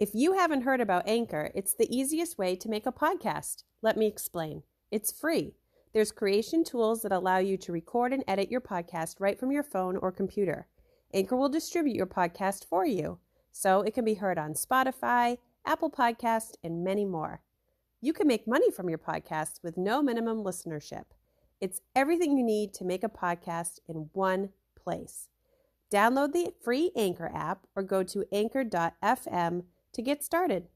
If you haven't heard about Anchor, it's the easiest way to make a podcast. Let me explain. It's free. There's creation tools that allow you to record and edit your podcast right from your phone or computer. Anchor will distribute your podcast for you, so it can be heard on Spotify, Apple Podcasts, and many more. You can make money from your podcast with no minimum listenership. It's everything you need to make a podcast in one place. Download the free Anchor app or go to anchor.fm to get started.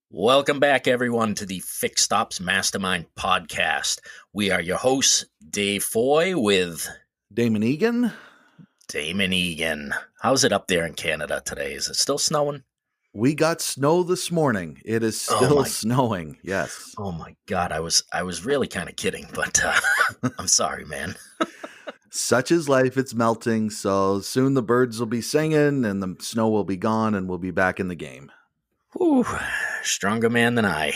Welcome back, everyone, to the Ops Mastermind podcast. We are your hosts, Dave Foy with Damon Egan. How's it up there in Canada today? Is it still snowing? We got snow this morning. It is still snowing. Yes. Oh my God. I was really kind of kidding, but I'm sorry, man. Such is life. It's melting. So soon the birds will be singing and the snow will be gone and we'll be back in the game. Whew, stronger man than I.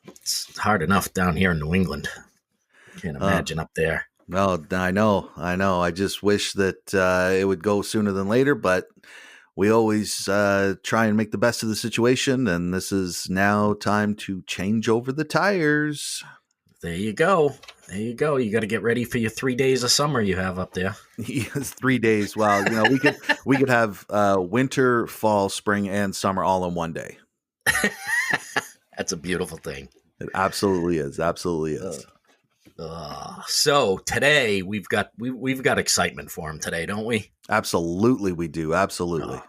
It's hard enough down here in New England. Can't imagine up there. Well, I know. I just wish that it would go sooner than later, but we always try and make the best of the situation, and this is now time to change over the tires. There you go. You got to get ready for your 3 days of summer you have up there. Yes, 3 days. Well, we could have winter, fall, spring, and summer all in one day. That's a beautiful thing. It absolutely is. So today we've got excitement for him today, don't we? Absolutely, we do. Absolutely.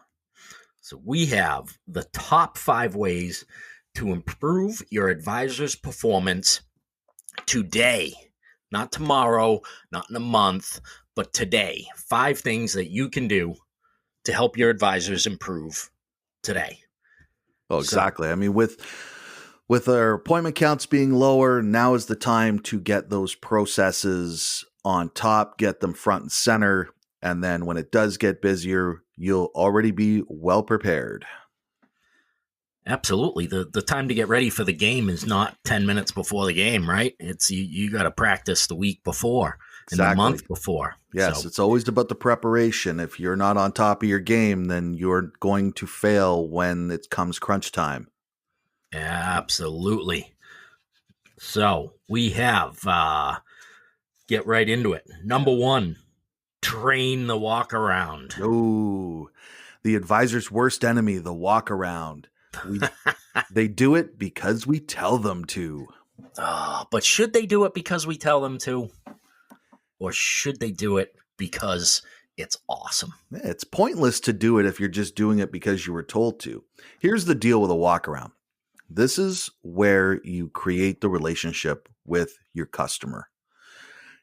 So we have the top 5 ways to improve your advisor's performance today, not tomorrow, not in a month, but today. 5 things that you can do to help your advisors improve today. Oh, exactly. I mean, with our appointment counts being lower, now is the time to get those processes on top, get them front and center. And then when it does get busier, you'll already be well prepared. Absolutely. The time to get ready for the game is not 10 minutes before the game, right? It's you got to practice the week before and the month before. Yes, It's always about the preparation. If you're not on top of your game, then you're going to fail when it comes crunch time. Absolutely. So we have, get right into it. Number 1, train the walk around. Oh, the advisor's worst enemy, the walk around. They do it because we tell them to. But should they do it because we tell them to? Or should they do it because it's awesome? It's pointless to do it if you're just doing it because you were told to. Here's the deal with a walk around. This is where you create the relationship with your customer.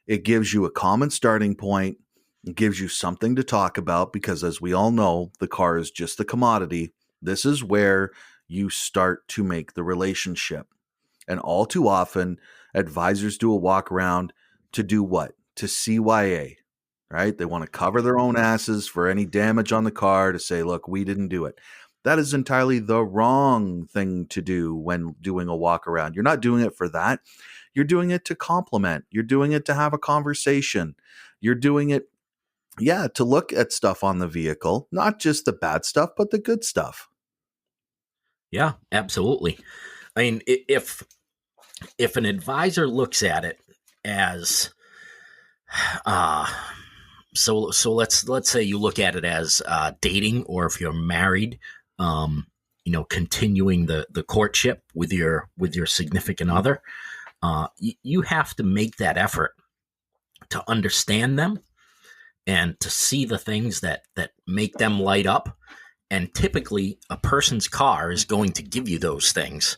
It gives you a common starting point. It gives you something to talk about because, as we all know, the car is just a commodity. This is where you start to make the relationship. And all too often, advisors do a walk around to do what? To CYA, right? They want to cover their own asses for any damage on the car to say, look, we didn't do it. That is entirely the wrong thing to do when doing a walk around. You're not doing it for that. You're doing it to compliment. You're doing it to have a conversation. You're doing it, to look at stuff on the vehicle, not just the bad stuff, but the good stuff. Yeah, absolutely. I mean, if an advisor looks at it as, so let's say you look at it as dating, or if you're married, continuing the courtship with your significant other, you have to make that effort to understand them and to see the things that make them light up. And typically a person's car is going to give you those things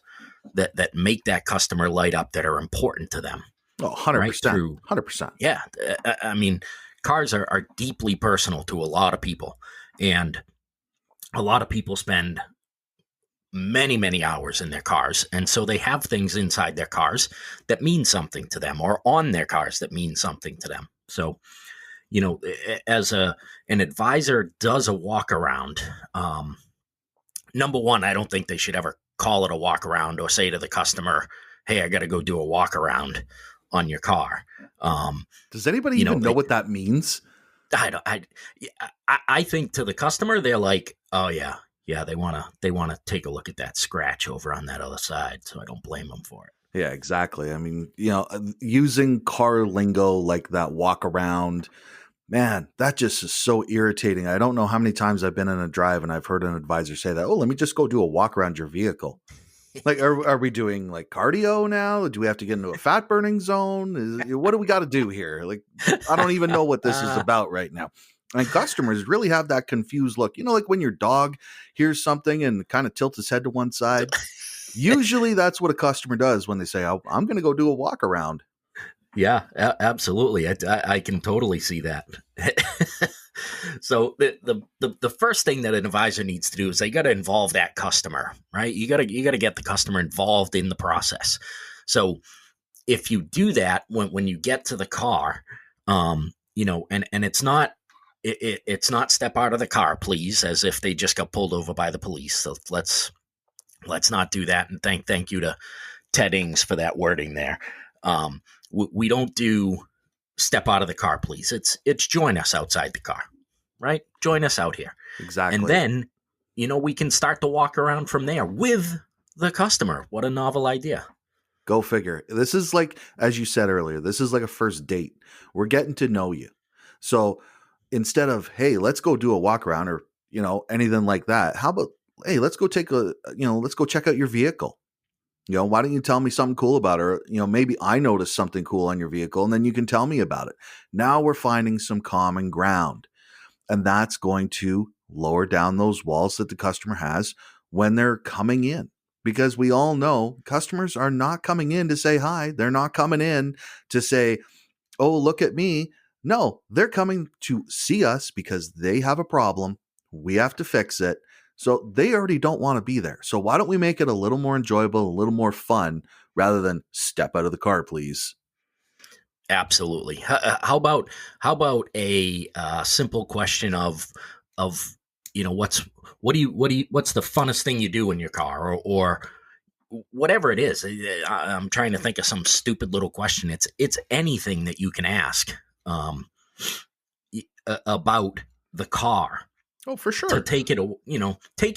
that make that customer light up, that are important to them. Oh, 100%. 100%. Yeah. I mean, cars are deeply personal to a lot of people. And a lot of people spend many, many hours in their cars. And so they have things inside their cars that mean something to them, or on their cars that mean something to them. So, as an advisor does a walk around, number one, I don't think they should ever call it a walk around or say to the customer, hey, I got to go do a walk around on your car. Does anybody even know what that means? I think to the customer, they're like, oh yeah, they want to take a look at that scratch over on that other side. So I don't blame them for it. Yeah, exactly. I mean, using car lingo like that walk around, man, that just is so irritating. I don't know how many times I've been in a drive and I've heard an advisor say that, oh, let me just go do a walk around your vehicle. Like, are we doing like cardio now? Do we have to get into a fat burning zone? What do we got to do here? Like, I don't even know what this is about right now. And customers really have that confused look. Like when your dog hears something and kind of tilts his head to one side. Usually that's what a customer does when they say, I'm going to go do a walk around. Yeah, absolutely. I can totally see that. So the first thing that an advisor needs to do is they got to involve that customer, right? You got to get the customer involved in the process. So if you do that when you get to the car, and it's not it's not step out of the car, please, as if they just got pulled over by the police. So let's not do that. And thank you to Ted Ings for that wording there. We don't do step out of the car, please. It's join us outside the car, right? Join us out here. Exactly. And then, we can start to walk around from there with the customer. What a novel idea. Go figure. This is like, as you said earlier, this is like a first date. We're getting to know you. So instead of, hey, let's go do a walk around or, anything like that, how about, hey, let's go check out your vehicle. Why don't you tell me something cool about her? Maybe I noticed something cool on your vehicle and then you can tell me about it. Now we're finding some common ground, and that's going to lower down those walls that the customer has when they're coming in, because we all know customers are not coming in to say hi. They're not coming in to say, oh, look at me. No, they're coming to see us because they have a problem. We have to fix it. So they already don't want to be there. So why don't we make it a little more enjoyable, a little more fun, rather than step out of the car, please? Absolutely. How about a simple question of what's the funnest thing you do in your car, or whatever it is. I'm trying to think of some stupid little question. It's anything that you can ask about the car. Oh, for sure. To take it away, take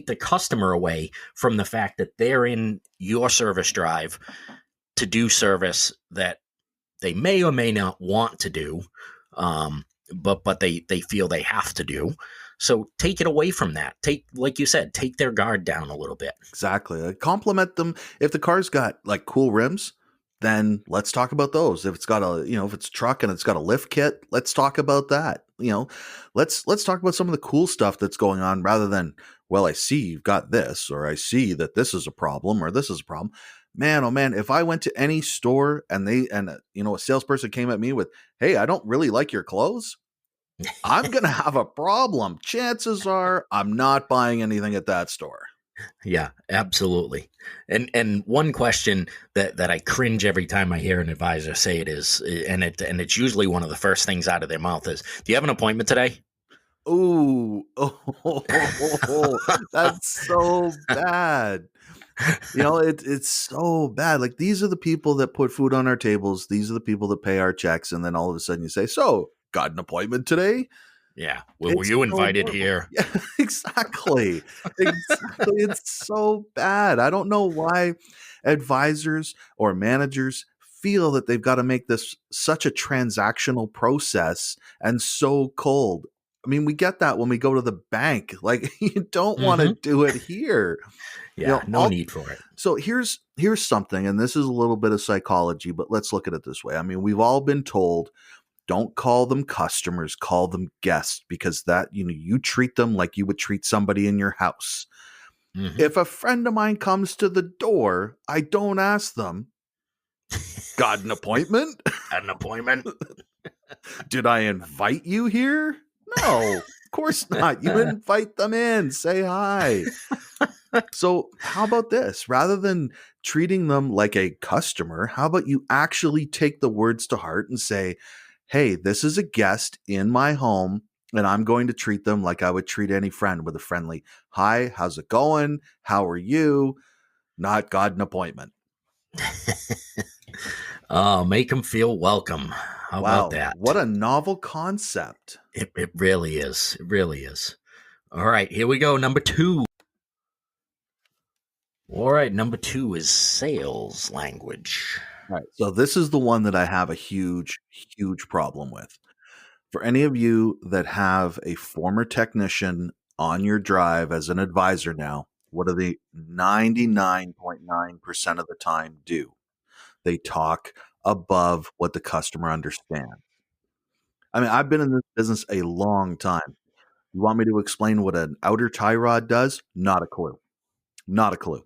the customer away from the fact that they're in your service drive to do service that they may or may not want to do, but they feel they have to do. So take it away from that. Like you said, take their guard down a little bit. Exactly. Compliment them. If the car's got like cool rims, then let's talk about those. If it's got if it's a truck and it's got a lift kit, let's talk about that. Let's talk about some of the cool stuff that's going on, rather than, well, I see you've got this, or I see that this is a problem, or this is a problem. Man, oh man, if I went to any store and a salesperson came at me with, hey, I don't really like your clothes, I'm going to have a problem. Chances are I'm not buying anything at that store. Yeah, absolutely. And one question that I cringe every time I hear an advisor say it is, and it's usually one of the first things out of their mouth is, do you have an appointment today? Ooh, that's so bad. It's so bad. Like, these are the people that put food on our tables. These are the people that pay our checks. And then all of a sudden you say, so, got an appointment today? Yeah. Well, were you invited here? Yeah, exactly. Exactly. It's so bad. I don't know why advisors or managers feel that they've got to make this such a transactional process and so cold. I mean, we get that when we go to the bank. Like, you don't want to do it here. Yeah, no need for it. So here's something, and this is a little bit of psychology, but let's look at it this way. I mean, we've all been told, don't call them customers, call them guests, because that, you treat them like you would treat somebody in your house. Mm-hmm. If a friend of mine comes to the door, I don't ask them, got an appointment? Got an appointment? Did I invite you here? No, of course not. You invite them in, say hi. So how about this? Rather than treating them like a customer, how about you actually take the words to heart and say, hey, this is a guest in my home. And I'm going to treat them like I would treat any friend, with a friendly, hi, how's it going? How are you? Not got an appointment. Oh, make them feel welcome. How about Wow, that? what a novel concept. It really is. It really is. All right, here we go. Number 2. All right, number 2 is sales language. All right. So this is the one that I have a huge, huge problem with. For any of you that have a former technician on your drive as an advisor now, what do they 99.9% of the time do? They talk above what the customer understands. I mean, I've been in this business a long time. You want me to explain what an outer tie rod does? Not a clue. Not a clue.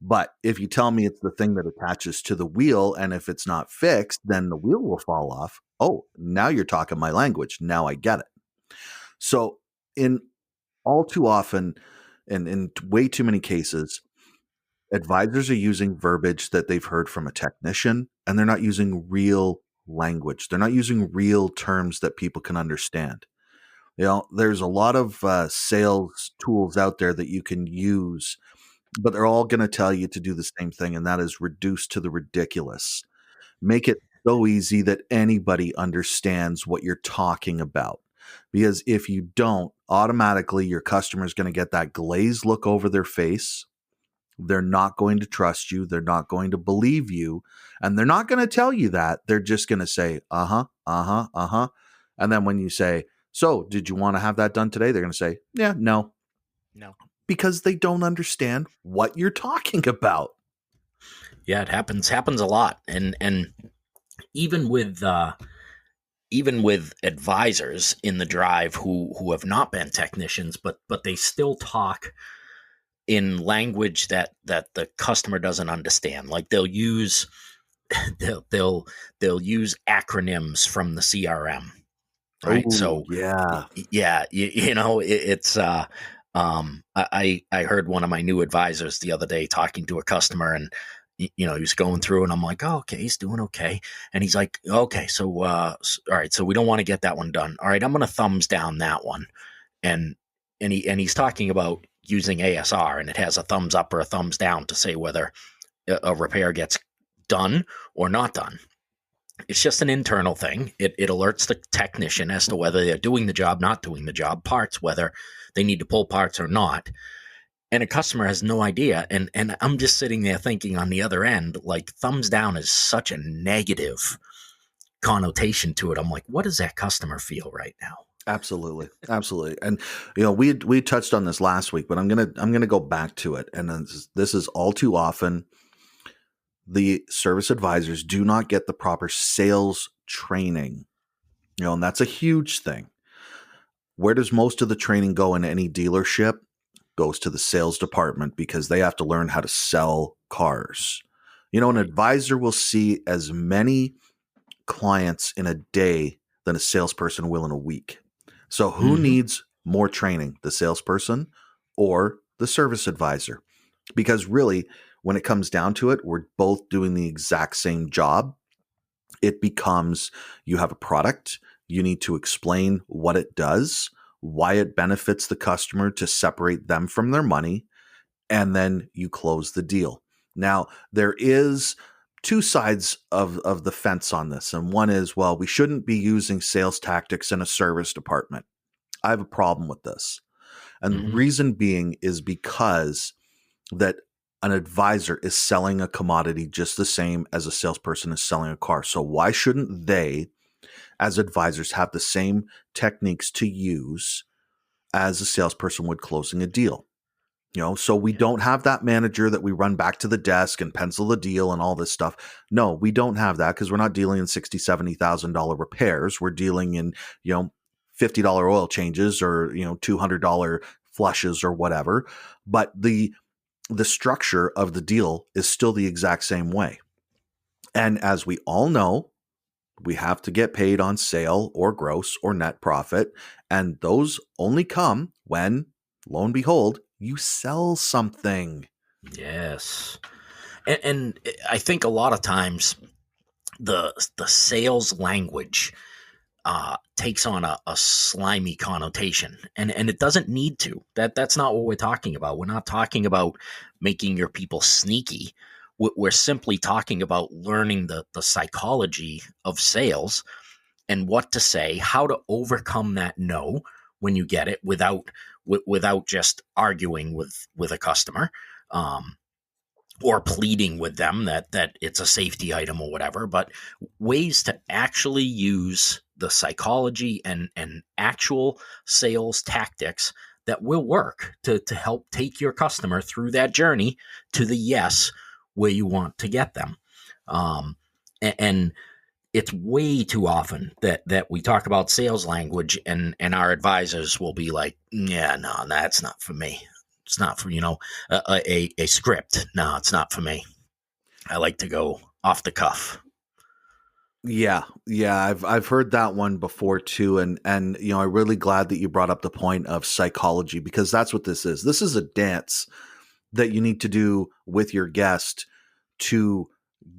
But if you tell me it's the thing that attaches to the wheel, and if it's not fixed, then the wheel will fall off. Oh, now you're talking my language. Now I get it. So, in all too often, and in way too many cases, advisors are using verbiage that they've heard from a technician, and they're not using real language. They're not using real terms that people can understand. There's a lot of sales tools out there that you can use, but they're all going to tell you to do the same thing, and that is reduce to the ridiculous. Make it so easy that anybody understands what you're talking about. Because if you don't, automatically your customer is going to get that glazed look over their face. They're not going to trust you. They're not going to believe you. And they're not going to tell you that. They're just going to say, uh-huh, uh-huh, uh-huh. And then when you say, so did you want to have that done today? They're going to say, yeah, no. No. Because they don't understand what you're talking about. Yeah, it happens a lot. And even with advisors in the drive who have not been technicians, but they still talk in language that the customer doesn't understand. Like they'll use use acronyms from the CRM, right? Ooh, So yeah, it's I heard one of my new advisors the other day talking to a customer, and he was going through, and I'm like, oh, okay, he's doing okay. And he's like, okay, so all right, so we don't want to get that one done. All right, I'm going to thumbs down that one. And he's talking about using ASR, and it has a thumbs up or a thumbs down to say whether a repair gets done or not done. It's just an internal thing. It alerts the technician as to whether they're doing the job, not doing the job, parts, whether they need to pull parts or not. And a customer has no idea. And I'm just sitting there thinking on the other end, like thumbs down is such a negative connotation to it. I'm like, what does that customer feel right now? Absolutely. And we touched on this last week, but I'm gonna go back to it. And this is all too often the service advisors do not get the proper sales training. And that's a huge thing. Where does most of the training go in any dealership? Goes to the sales department, because they have to learn how to sell cars. An advisor will see as many clients in a day than a salesperson will in a week. So who needs more training, the salesperson or the service advisor? Because really, when it comes down to it, we're both doing the exact same job. It becomes, you have a product, you need to explain what it does, why it benefits the customer to separate them from their money, and then you close the deal. Now, there is two sides of the fence on this. And one is, well, we shouldn't be using sales tactics in a service department. I have a problem with this. And the reason being is because that an advisor is selling a commodity just the same as a salesperson is selling a car. So why shouldn't they, as advisors, have the same techniques to use as a salesperson would closing a deal? So we don't have that manager that we run back to the desk and pencil the deal and all this stuff. No, we don't have that, because we're not dealing in $60,000, $70,000 repairs. We're dealing in, $50 oil changes or, $200 flushes or whatever. But the structure of the deal is still the exact same way. And as we all know, we have to get paid on sale or gross or net profit. And those only come when, lo and behold, you sell something. Yes. And I think a lot of times the sales language takes on a slimy connotation, and it doesn't need to. That's not what we're talking about. We're not talking about making your people sneaky. We're simply talking about learning the psychology of sales and what to say, how to overcome that no when you get it without just arguing with a customer. Or pleading with them that it's a safety item or whatever, but ways to actually use the psychology and actual sales tactics that will work to help take your customer through that journey to the yes where you want to get them. And it's way too often that we talk about sales language and our advisors will be like, yeah, no, that's not for me. It's not for, a script. No, it's not for me. I like to go off the cuff. Yeah. I've heard that one before too. And I'm really glad that you brought up the point of psychology, because that's what this is. This is a dance that you need to do with your guest to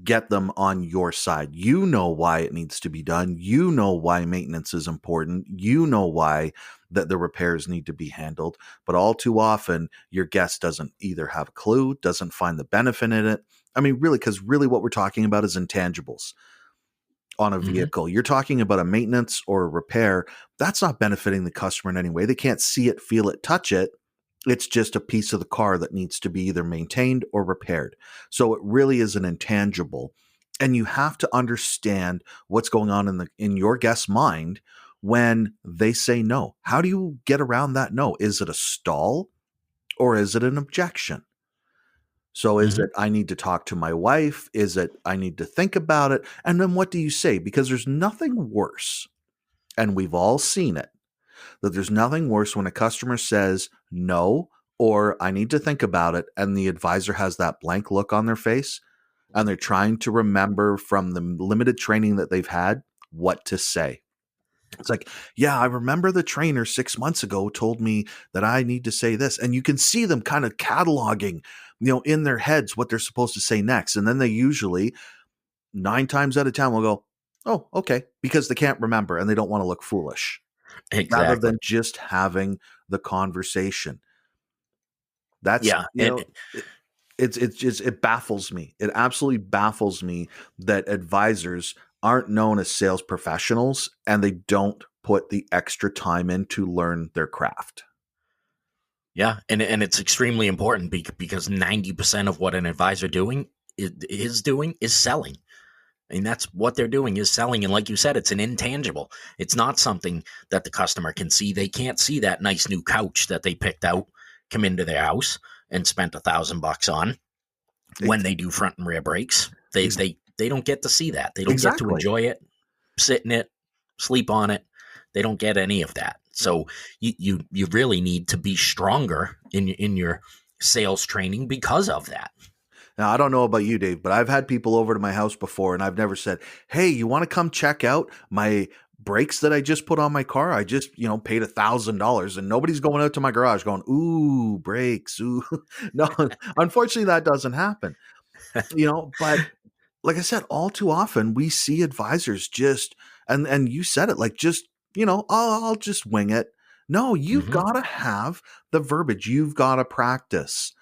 get them on your side. You know why it needs to be done. You know why maintenance is important. You know why that the repairs need to be handled. But all too often, your guest doesn't either have a clue, doesn't find the benefit in it. I mean, really, because really what we're talking about is intangibles on a vehicle. Mm-hmm. You're talking about a maintenance or a repair. That's not benefiting the customer in any way. They can't see it, feel it, touch it. It's just a piece of the car that needs to be either maintained or repaired. So it really is an intangible. And you have to understand what's going on in your guest's mind when they say no. How do you get around that no? Is it a stall or is it an objection? So is it, I need to talk to my wife? Is it, I need to think about it? And then what do you say? Because there's nothing worse, and we've all seen it, that there's nothing worse when a customer says no, or I need to think about it, and the advisor has that blank look on their face, and they're trying to remember from the limited training that they've had what to say. It's like, yeah, I remember the trainer 6 months ago told me that I need to say this. And you can see them kind of cataloging, in their heads what they're supposed to say next. And then they usually 9 times out of 10 will go, oh, okay, because they can't remember and they don't want to look foolish. Exactly. Rather than just having the conversation. That's, it baffles me. It absolutely baffles me that advisors aren't known as sales professionals and they don't put the extra time in to learn their craft. Yeah. And it's extremely important because 90% of what an advisor is doing is selling. I mean, that's what they're doing, is selling. And like you said, it's an intangible. It's not something that the customer can see. They can't see that nice new couch that they picked out, come into their house and spent $1,000 on when they do front and rear brakes. They don't get to see that. They don't get to enjoy it, sit in it, sleep on it. They don't get any of that. So you really need to be stronger in your sales training because of that. Now, I don't know about you, Dave, but I've had people over to my house before and I've never said, hey, you want to come check out my brakes that I just put on my car? I just, paid $1,000 and nobody's going out to my garage going, ooh, brakes. Ooh. No, unfortunately that doesn't happen, but like I said, all too often we see advisors just, and you said it, like, just, I'll just wing it. No, you've got to have the verbiage. You've got to practice.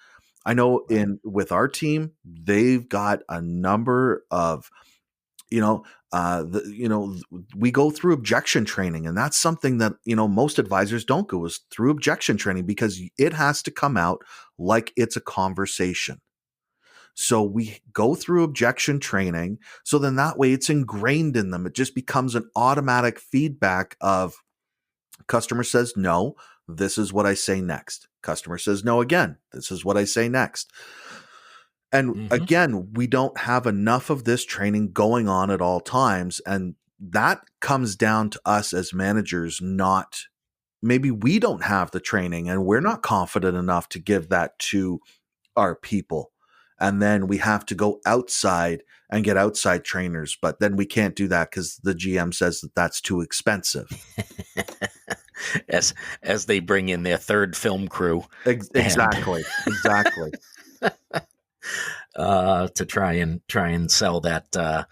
I know with our team, they've got a number of, we go through objection training, and that's something that, most advisors don't go is through objection training, because it has to come out like it's a conversation. So we go through objection training. So then that way it's ingrained in them. It just becomes an automatic feedback of customer says no, this is what I say next. Customer says no again, this is what I say next. And again, we don't have enough of this training going on at all times. And that comes down to us as managers, maybe we don't have the training and we're not confident enough to give that to our people. And then we have to go outside and get outside trainers. But then we can't do that because the GM says that that's too expensive. As they bring in their third film crew. Exactly. To try and sell that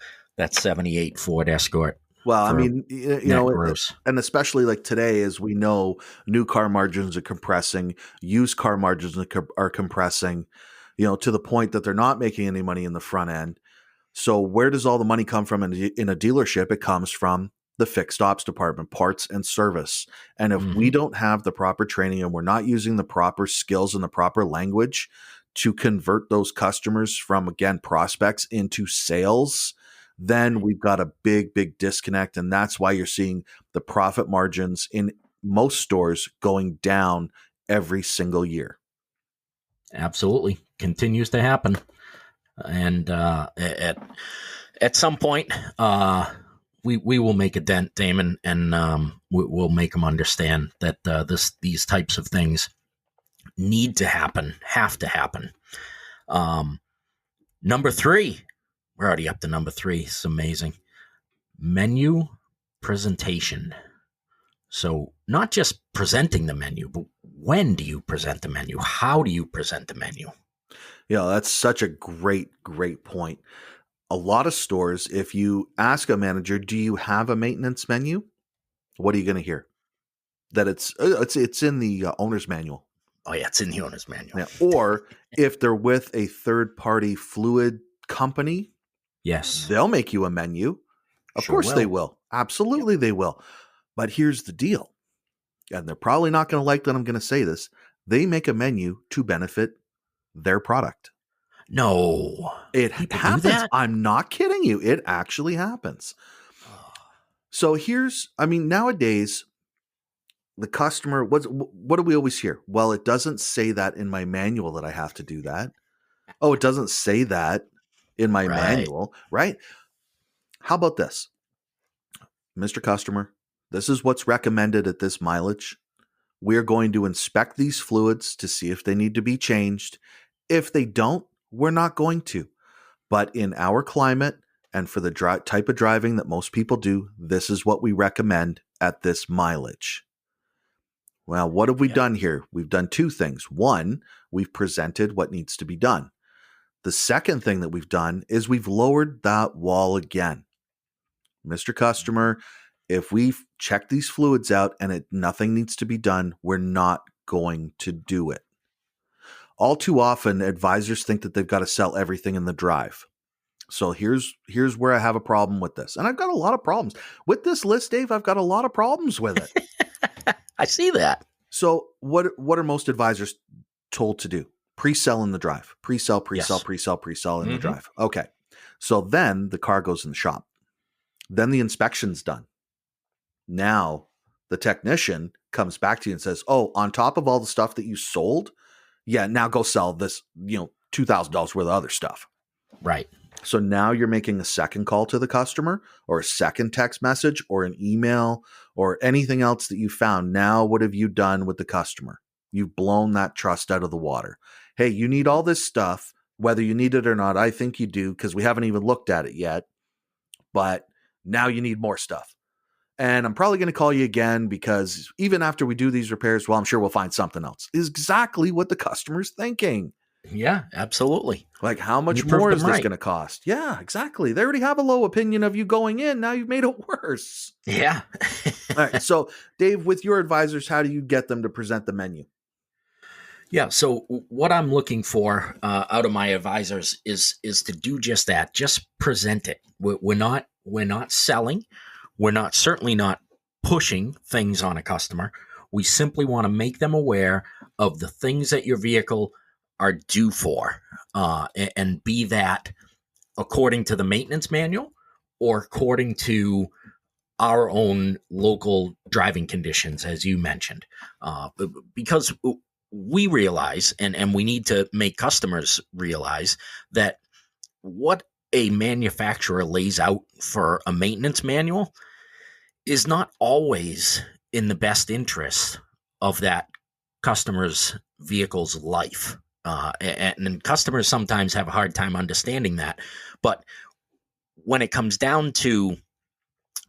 78 Ford Escort. Well, I for mean, net gross. and especially like today, as we know, new car margins are compressing, used car margins are compressing, to the point that they're not making any money in the front end. So where does all the money come from in a dealership? It comes from the fixed ops department, parts and service. And if we don't have the proper training and we're not using the proper skills and the proper language to convert those customers from, again, prospects into sales, then we've got a big, big disconnect. And that's why you're seeing the profit margins in most stores going down every single year. Absolutely. Continues to happen. And at some point, we will make a dent, Damon, and we'll make them understand that these types of things need to happen, have to happen. Number 3, we're already up to number 3. It's amazing. Menu presentation. So not just presenting the menu, but when do you present the menu? How do you present the menu? Yeah, that's such a great, great point. A lot of stores, if you ask a manager, do you have a maintenance menu? What are you going to hear? That it's in the owner's manual. Oh, yeah, it's in the owner's manual. Yeah. Or if they're with a third-party fluid company, yes, they'll make you a menu. Of course they will. Absolutely they will. But here's the deal. And they're probably not going to like that I'm going to say this. They make a menu to benefit their product. No. It happens. I'm not kidding you. It actually happens. So nowadays, the customer, what do we always hear? Well, it doesn't say that in my manual that I have to do that. Oh, it doesn't say that in my manual, right? How about this? Mr. Customer, this is what's recommended at this mileage. We're going to inspect these fluids to see if they need to be changed. If they don't, we're not going to. But in our climate and for the type of driving that most people do, this is what we recommend at this mileage. Well, what have we done here? We've done 2 things. One, we've presented what needs to be done. The second thing that we've done is we've lowered that wall again. Mr. Customer, if we check these fluids out and nothing needs to be done, we're not going to do it. All too often, advisors think that they've got to sell everything in the drive. So here's where I have a problem with this. And I've got a lot of problems. With this list, Dave, I've got a lot of problems with it. I see that. So what are most advisors told to do? Pre-sell in the drive. Pre-sell in the drive. Okay. So then the car goes in the shop. Then the inspection's done. Now the technician comes back to you and says, oh, on top of all the stuff that you sold, now go sell this, $2,000 worth of other stuff. Right. So now you're making a second call to the customer or a second text message or an email or anything else that you found. Now, what have you done with the customer? You've blown that trust out of the water. Hey, you need all this stuff, whether you need it or not. I think you do because we haven't even looked at it yet. But now you need more stuff. And I'm probably going to call you again because even after we do these repairs, well, I'm sure we'll find something else. Is exactly what the customer's thinking. Yeah, absolutely. Like, how much more is this going to cost? Yeah, exactly. They already have a low opinion of you going in. Now you've made it worse. Yeah. All right. So, Dave, with your advisors, how do you get them to present the menu? Yeah. So what I'm looking for out of my advisors is to do just that. Just present it. We're not selling. We're certainly not pushing things on a customer. We simply want to make them aware of the things that your vehicle are due for, and be that according to the maintenance manual or according to our own local driving conditions, as you mentioned, because we realize, and we need to make customers realize that what a manufacturer lays out for a maintenance manual is not always in the best interest of that customer's vehicle's life. And customers sometimes have a hard time understanding that. But when it comes down to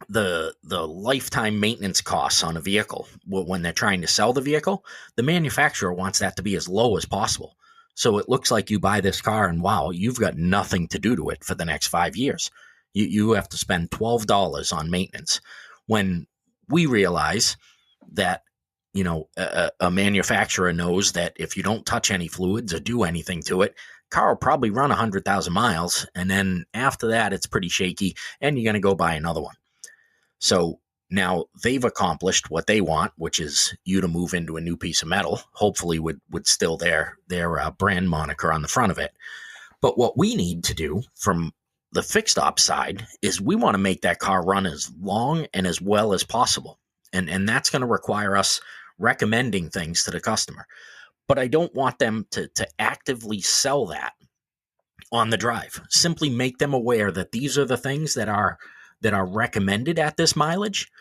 the lifetime maintenance costs on a vehicle, when they're trying to sell the vehicle, the manufacturer wants that to be as low as possible. So it looks like you buy this car and wow, you've got nothing to do to it for the next 5 years. You have to spend $12 on maintenance, when we realize that, a manufacturer knows that if you don't touch any fluids or do anything to it, car will probably run 100,000 miles. And then after that, it's pretty shaky and you're going to go buy another one. So now they've accomplished what they want, which is you to move into a new piece of metal, hopefully with still their brand moniker on the front of it. But what we need to do from the fixed ops side is we want to make that car run as long and as well as possible. And that's going to require us recommending things to the customer. But I don't want them to actively sell that on the drive. Simply make them aware that these are the things that are recommended at this mileage.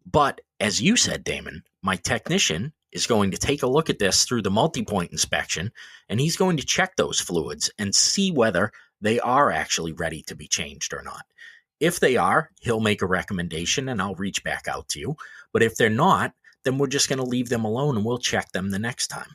But as you said, Damon, my technician is going to take a look at this through the multi-point inspection, and he's going to check those fluids and see whether they are actually ready to be changed or not. If they are, he'll make a recommendation and I'll reach back out to you. But if they're not, then we're just going to leave them alone and we'll check them the next time.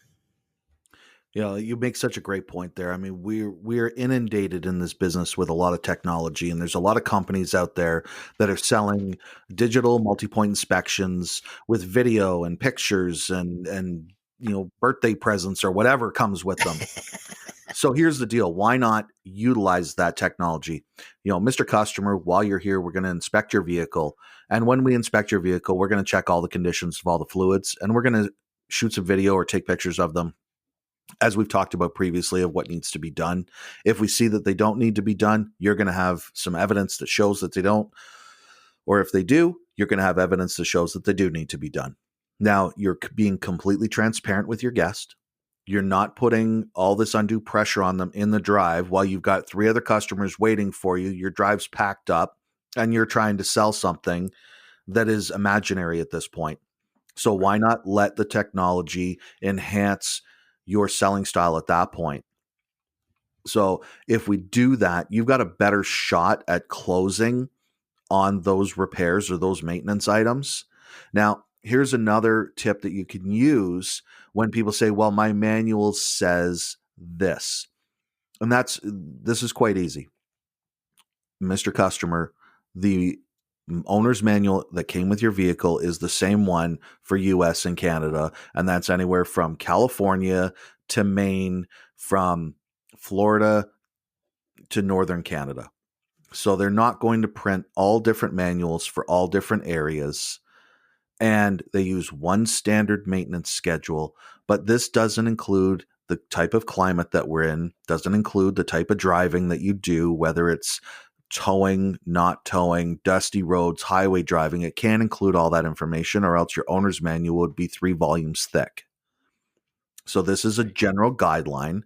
You make such a great point there. I mean, we're inundated in this business with a lot of technology, and there's a lot of companies out there that are selling digital multi-point inspections with video and pictures and birthday presents or whatever comes with them. So here's the deal. Why not utilize that technology? Mr. Customer, while you're here, we're going to inspect your vehicle. And when we inspect your vehicle, we're going to check all the conditions of all the fluids, and we're going to shoot some video or take pictures of them, as we've talked about previously, of what needs to be done. If we see that they don't need to be done, you're going to have some evidence that shows that they don't. Or if they do, you're going to have evidence that shows that they do need to be done. Now, you're being completely transparent with your guest. You're not putting all this undue pressure on them in the drive while you've got 3 other customers waiting for you. Your drive's packed up and you're trying to sell something that is imaginary at this point. So why not let the technology enhance your selling style at that point? So if we do that, you've got a better shot at closing on those repairs or those maintenance items. Now, here's another tip that you can use when people say, well, my manual says this. And this is quite easy. Mr. Customer, the owner's manual that came with your vehicle is the same one for US and Canada. And that's anywhere from California to Maine, from Florida to Northern Canada. So they're not going to print all different manuals for all different areas. And they use one standard maintenance schedule, but this doesn't include the type of climate that we're in, doesn't include the type of driving that you do, whether it's towing, not towing, dusty roads, highway driving. It can't include all that information, or else your owner's manual would be 3 volumes thick. So this is a general guideline,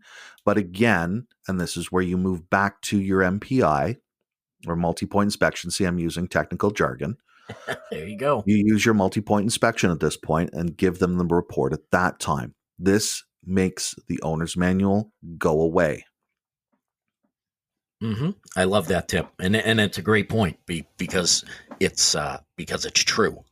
but again, and this is where you move back to your MPI or multi-point inspection. See, I'm using technical jargon. There you go. You use your multi-point inspection at this point and give them the report at that time. This makes the owner's manual go away. Mm-hmm. I love that tip, and it's a great point because it's true.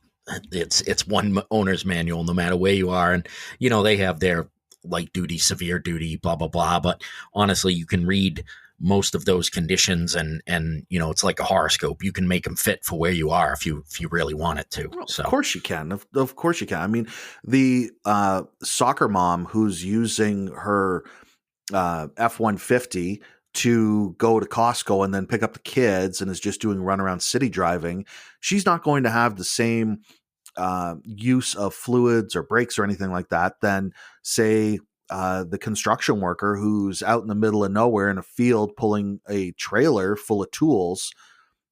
It's one owner's manual, no matter where you are, and they have their light duty, severe duty, blah blah blah. But honestly, you can read most of those conditions, and it's like a horoscope. You can make them fit for where you are if you really want it to. Well, so of course you can. Of course you can. I mean, the soccer mom who's using her F-150 to go to Costco and then pick up the kids and is just doing runaround city driving, she's not going to have the same use of fluids or brakes or anything like that than, say, the construction worker who's out in the middle of nowhere in a field pulling a trailer full of tools.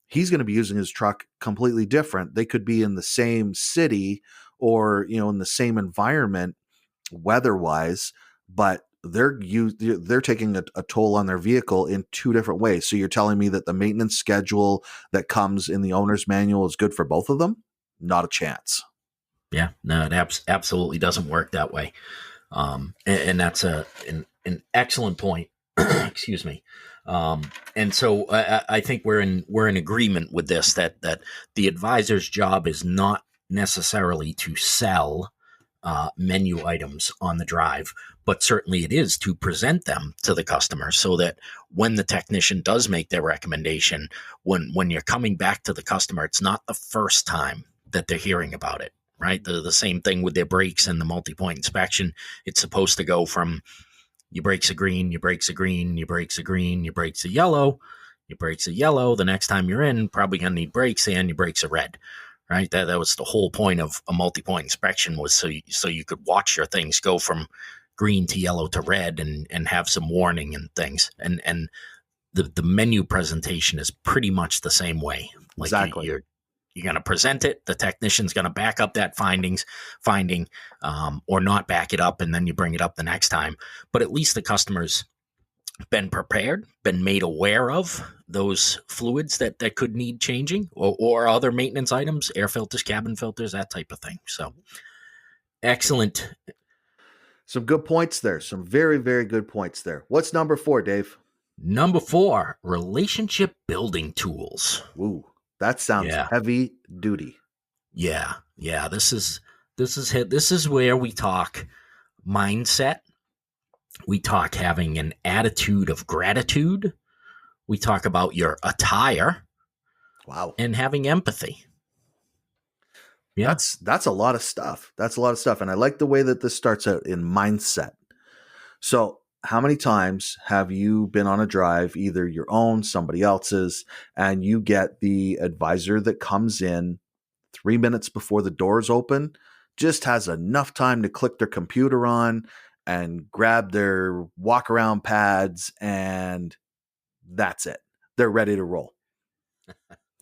He's going to be using his truck completely different. They could be in the same city or, in the same environment weather-wise, but they're taking a toll on their vehicle in 2 different ways. So you're telling me that the maintenance schedule that comes in the owner's manual is good for both of them? Not a chance. Yeah, no, it absolutely doesn't work that way. And that's an excellent point. Excuse me. And so I think we're in agreement with this, that the advisor's job is not necessarily to sell menu items on the drive, but certainly it is to present them to the customer so that when the technician does make their recommendation, when you're coming back to the customer, it's not the first time that they're hearing about it, right? The same thing with their brakes and the multi-point inspection. It's supposed to go from your brakes are green, your brakes are green, your brakes are green, your brakes are yellow, your brakes are yellow. The next time you're in, probably going to need brakes, and your brakes are red, right? That was the whole point of a multi-point inspection, was so you could watch your things go from green to yellow to red and have some warning and things. And the menu presentation is pretty much the same way. Like Exactly. You're going to present it. The technician's going to back up that finding, or not back it up, and then you bring it up the next time. But at least the customer's been prepared, been made aware of those fluids that could need changing, or other maintenance items, air filters, cabin filters, that type of thing. So excellent. Some good points there. Some very, very good points there. What's number 4, Dave? Number 4, relationship building tools. Ooh, that sounds heavy duty. Yeah. This is where we talk mindset. We talk having an attitude of gratitude. We talk about your attire. Wow. And having empathy. Yeah. That's a lot of stuff. And I like the way that this starts out in mindset. So how many times have you been on a drive, either your own, somebody else's, and you get the advisor that comes in 3 minutes before the doors open, just has enough time to click their computer on and grab their walk around pads, and that's it. They're ready to roll.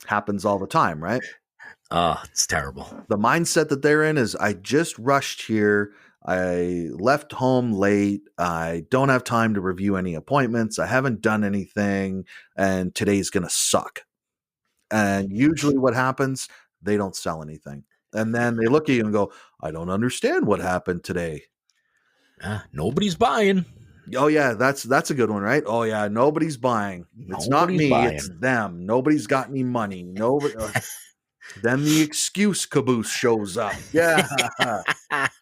Happens all the time, right? It's terrible. The mindset that they're in is, I just rushed here. I left home late. I don't have time to review any appointments. I haven't done anything, and today's going to suck. And usually what happens, they don't sell anything. And then they look at you and go, I don't understand what happened today. Nobody's buying. Oh yeah, that's a good one, right? Oh yeah, nobody's buying. It's not me, it's them. Nobody's got any money. Nobody. Then the excuse caboose shows up. Yeah.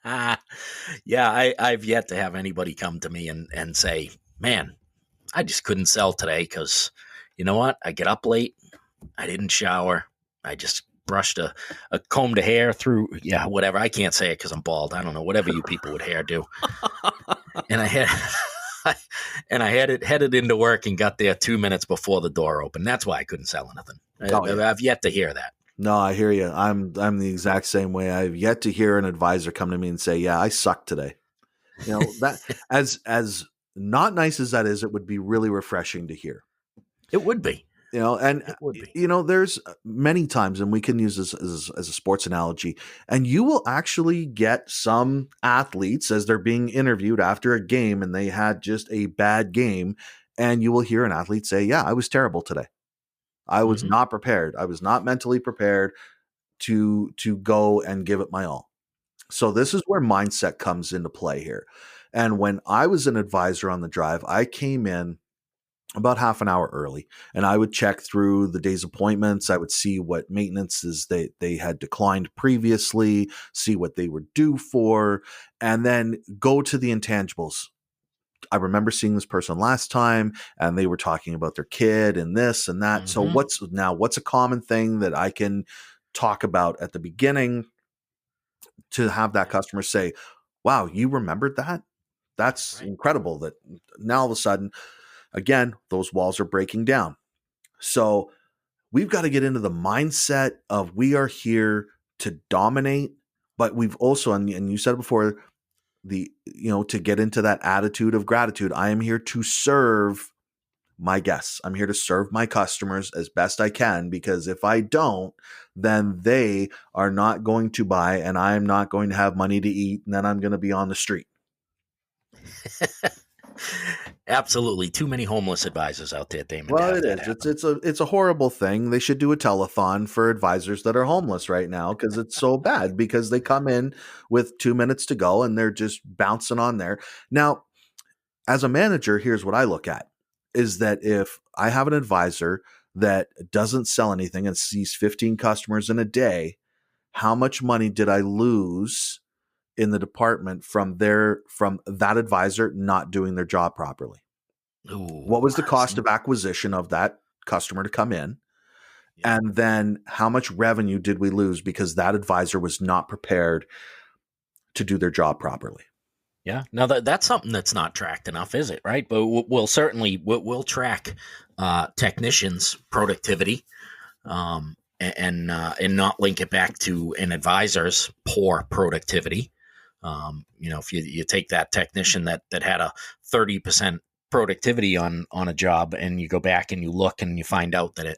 I've yet to have anybody come to me and say, man, I just couldn't sell today because, you know what? I get up late. I didn't shower. I just brushed a combed a hair through, whatever. I can't say it because I'm bald. I don't know, whatever you people with hair do. And I headed into work and got there 2 minutes before the door opened. That's why I couldn't sell anything. I've yet to hear that. No, I hear you. I'm the exact same way. I've yet to hear an advisor come to me and say, yeah, I sucked today. You know, that as not nice as that is, it would be really refreshing to hear. It would be. You know, and you know, there's many times, and we can use this as a sports analogy, and you will actually get some athletes as they're being interviewed after a game and they had just a bad game, and you will hear an athlete say, yeah, I was terrible today. I was not prepared. I was not mentally prepared to go and give it my all. So this is where mindset comes into play here. And when I was an advisor on the drive, I came in about half an hour early, and I would check through the day's appointments. I would see what maintenances they had declined previously, see what they were due for, and then go to the intangibles. I remember seeing this person last time, and they were talking about their kid and this and that. So what's a common thing that I can talk about at the beginning to have that customer say, wow, you remembered that? That's incredible. That now all of a sudden, again, those walls are breaking down. So we've got to get into the mindset of we are here to dominate, but we've also, and you said it before, to get into that attitude of gratitude. I am here to serve my guests. I'm here to serve my customers as best I can, because if I don't, then they are not going to buy, and I'm not going to have money to eat, and then I'm going to be on the street. Absolutely. Too many homeless advisors out there, Damon. Well, it is. It's a horrible thing. They should do a telethon for advisors that are homeless right now, because it's so bad, because they come in with 2 minutes to go and they're just bouncing on there. Now, as a manager, here's what I look at, is that if I have an advisor that doesn't sell anything and sees 15 customers in a day, how much money did I lose in the department from that advisor not doing their job properly. Ooh, What was the cost see? of acquisition of that customer to come in? Yeah. And then how much revenue did we lose because that advisor was not prepared to do their job properly? Yeah. Now that's something that's not tracked enough, is it? Right. But we'll certainly track technicians' productivity, and not link it back to an advisor's poor productivity. If you take that technician that had a 30% productivity on a job, and you go back and you look and you find out that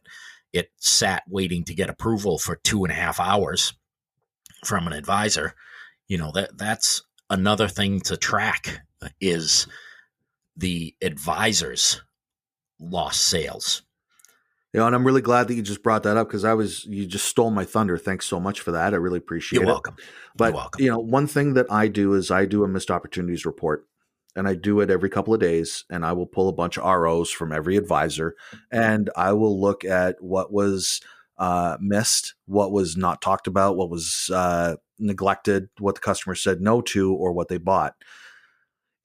it sat waiting to get approval for 2.5 hours from an advisor, that's another thing to track is the advisor's lost sales. And I'm really glad that you just brought that up because you just stole my thunder. Thanks so much for that. I really appreciate You're it. welcome. But, You're welcome. one thing that I do is I do a missed opportunities report, and I do it every couple of days, and I will pull a bunch of ROs from every advisor, and I will look at what was missed, what was not talked about, what was neglected, what the customer said no to, or what they bought.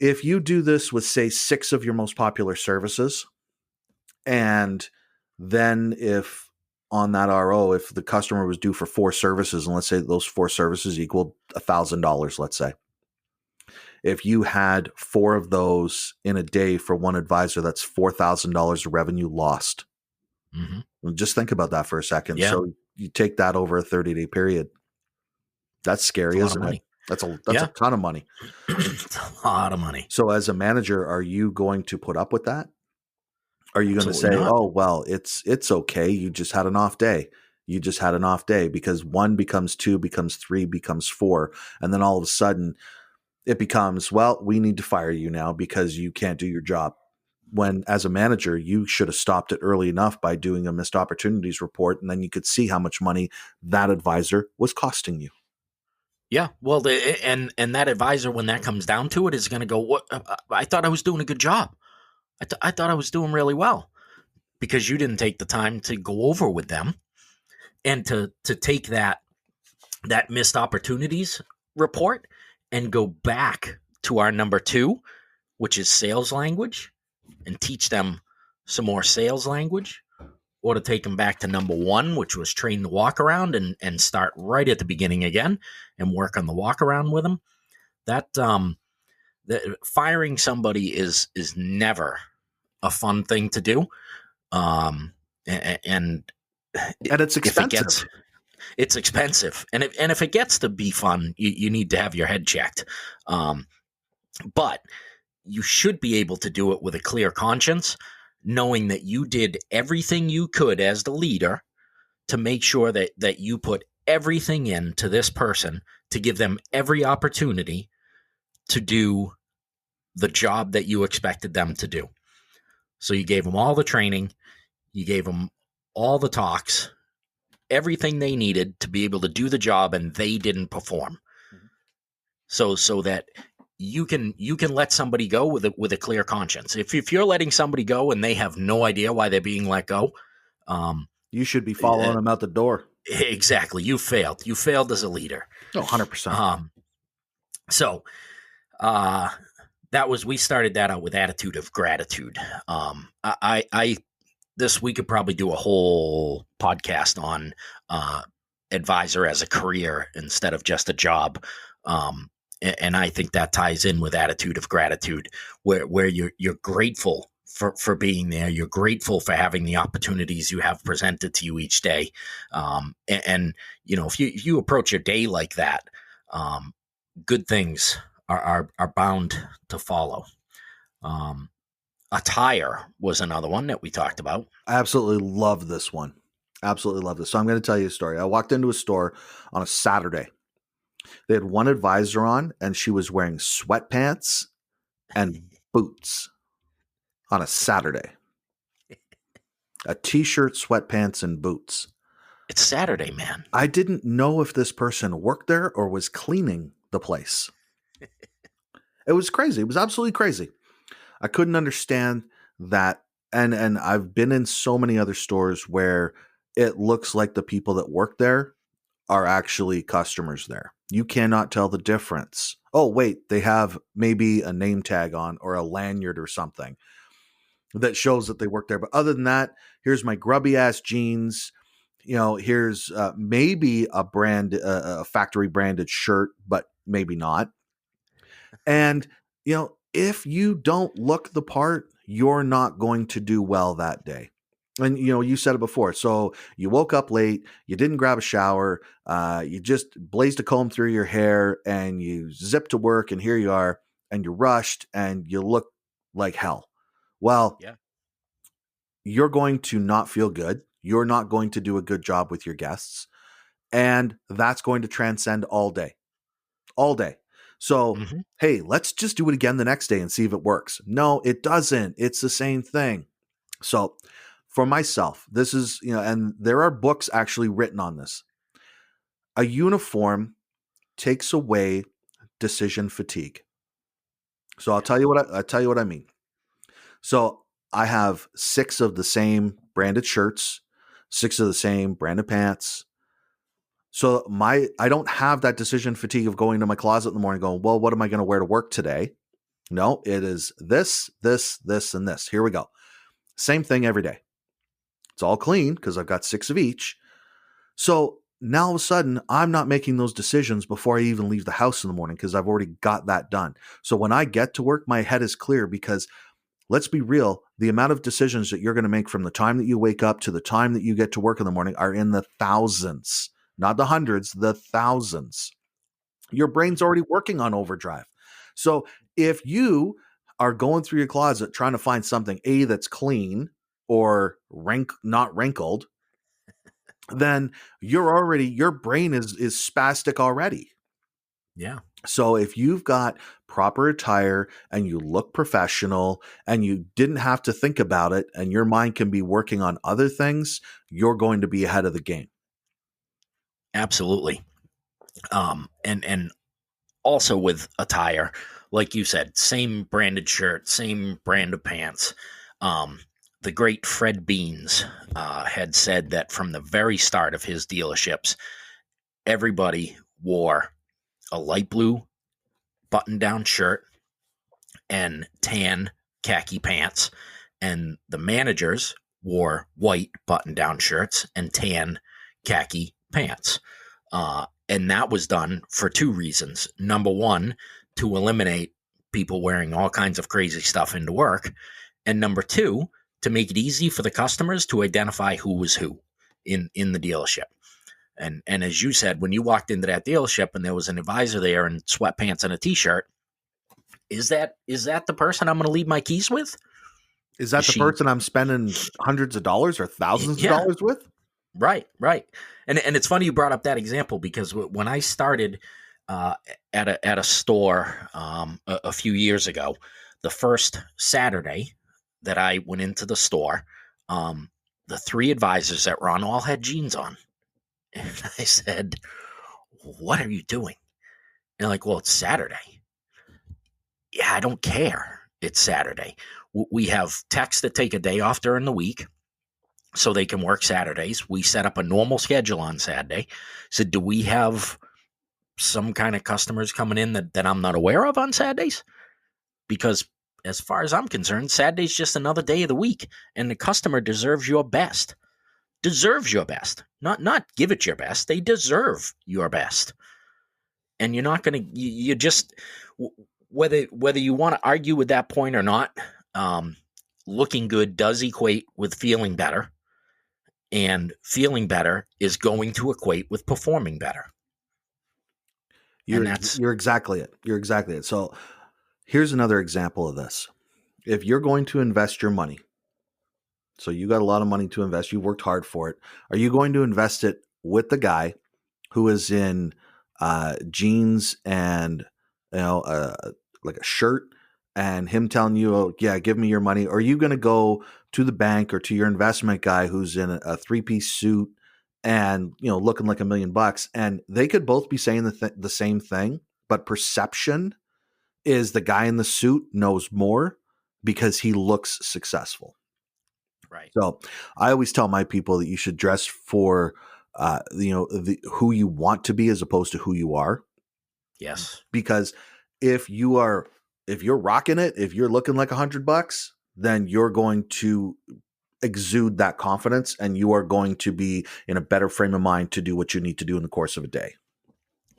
If you do this with, say, 6 of your most popular services, and then if on that RO, if the customer was due for 4 services, and let's say those 4 services equaled $1,000, let's say, if you had 4 of those in a day for one advisor, that's $4,000 of revenue lost. Mm-hmm. Just think about that for a second. Yeah. So you take that over a 30-day period. That's scary, isn't it? That's a ton of money. It's a lot of money. So as a manager, are you going to put up with that? Are you going to say, not. "Oh, well, it's okay. You just had an off day. You just had an off day," because 1 becomes 2, becomes 3, becomes 4, and then all of a sudden it becomes, "Well, we need to fire you now because you can't do your job." When as a manager, you should have stopped it early enough by doing a missed opportunities report, and then you could see how much money that advisor was costing you. Yeah, well, and that advisor, when that comes down to it, is going to go, "What? I thought I was doing a good job. I thought I was doing really well," because you didn't take the time to go over with them and to take that missed opportunities report and go back to our number 2, which is sales language, and teach them some more sales language, or to take them back to number 1, which was train the walk around, and start right at the beginning again and work on the walk around with them. That firing somebody is never a fun thing to do. And it's expensive. It's expensive. And if it gets to be fun, you need to have your head checked. But you should be able to do it with a clear conscience, knowing that you did everything you could as the leader to make sure that you put everything into this person to give them every opportunity to do the job that you expected them to do. So you gave them all the training, you gave them all the talks, everything they needed to be able to do the job, and they didn't perform. So that you can let somebody go with a clear conscience. If you're letting somebody go and they have no idea why they're being let go, you should be following them out the door. Exactly. You failed. You failed as a leader. Oh, 100%. So we started that out with attitude of gratitude. We could probably do a whole podcast on advisor as a career instead of just a job. And I think that ties in with attitude of gratitude, where you're grateful for being there. You're grateful for having the opportunities you have presented to you each day. And if you approach your day like that, good things are bound to follow. Attire was another one that we talked about. I absolutely love this one. Absolutely love this. So I'm going to tell you a story. I walked into a store on a Saturday. They had one advisor on, and she was wearing sweatpants and boots on a Saturday. A t-shirt, sweatpants, and boots. It's Saturday, man. I didn't know if this person worked there or was cleaning the place. It was crazy. It was absolutely crazy. I couldn't understand that. And I've been in so many other stores where it looks like the people that work there are actually customers there. You cannot tell the difference. Oh, wait, they have maybe a name tag on or a lanyard or something that shows that they work there. But other than that, here's my grubby ass jeans. Here's maybe a factory branded shirt, but maybe not. And, if you don't look the part, you're not going to do well that day. And, you said it before. So you woke up late, you didn't grab a shower, you just blazed a comb through your hair and you zipped to work and here you are and you're rushed and you look like hell. Well, Yeah. You're going to not feel good. You're not going to do a good job with your guests. And that's going to transcend all day. All day. So, Mm-hmm. hey, let's just do it again the next day and see if it works. No, it doesn't. It's the same thing. So, for myself, this is, and there are books actually written on this. A uniform takes away decision fatigue. So I'll tell you what I mean. So I have 6 of the same branded shirts, 6 of the same branded pants. So I don't have that decision fatigue of going to my closet in the morning going, well, what am I going to wear to work today? No, it is this, and this. Here we go. Same thing every day. It's all clean because I've got 6 of each. So now all of a sudden, I'm not making those decisions before I even leave the house in the morning because I've already got that done. So when I get to work, my head is clear because let's be real, the amount of decisions that you're going to make from the time that you wake up to the time that you get to work in the morning are in the thousands, not the hundreds, the thousands. Your brain's already working on overdrive. So if you are going through your closet trying to find something, A, that's clean or not wrinkled, then your brain is spastic already. Yeah. So if you've got proper attire and you look professional and you didn't have to think about it and your mind can be working on other things, you're going to be ahead of the game. Absolutely. And also with attire, like you said, same branded shirt, same brand of pants. The great Fred Beans had said that from the very start of his dealerships, everybody wore a light blue button-down shirt and tan khaki pants, and the managers wore white button-down shirts and tan khaki pants. And that was done for 2 reasons. Number one, to eliminate people wearing all kinds of crazy stuff into work. And number 2, to make it easy for the customers to identify who was who in the dealership. And as you said, when you walked into that dealership and there was an advisor there in sweatpants and a t-shirt, is that the person I'm going to leave my keys with? Is that the person I'm spending hundreds of dollars or thousands of dollars with? Right. And it's funny you brought up that example because when I started at a store a few years ago, the first Saturday that I went into the store, the 3 advisors that were on all had jeans on. And I said, what are you doing? And they're like, well, it's Saturday. Yeah, I don't care. It's Saturday. We have techs that take a day off during the week so they can work Saturdays. We set up a normal schedule on Saturday. So do we have some kind of customers coming in that I'm not aware of on Saturdays? Because as far as I'm concerned, Saturday's just another day of the week, and the customer deserves your best. Deserves your best. Not give it your best. They deserve your best. And you're not going to, you just, whether you want to argue with that point or not, looking good does equate with feeling better. And feeling better is going to equate with performing better. You're exactly it. You're exactly it. So here's another example of this. If you're going to invest your money, so you got a lot of money to invest, you worked hard for it. Are you going to invest it with the guy who is in jeans and like a shirt and him telling you, oh, yeah, give me your money? Or are you going to go to the bank or to your investment guy who's in a 3-piece suit and looking like $1 million? And they could both be saying the same thing, but perception is the guy in the suit knows more because he looks successful. Right. So I always tell my people that you should dress for who you want to be as opposed to who you are. Yes. Because if you're rocking it, if you're looking like $100, then you're going to exude that confidence and you are going to be in a better frame of mind to do what you need to do in the course of a day.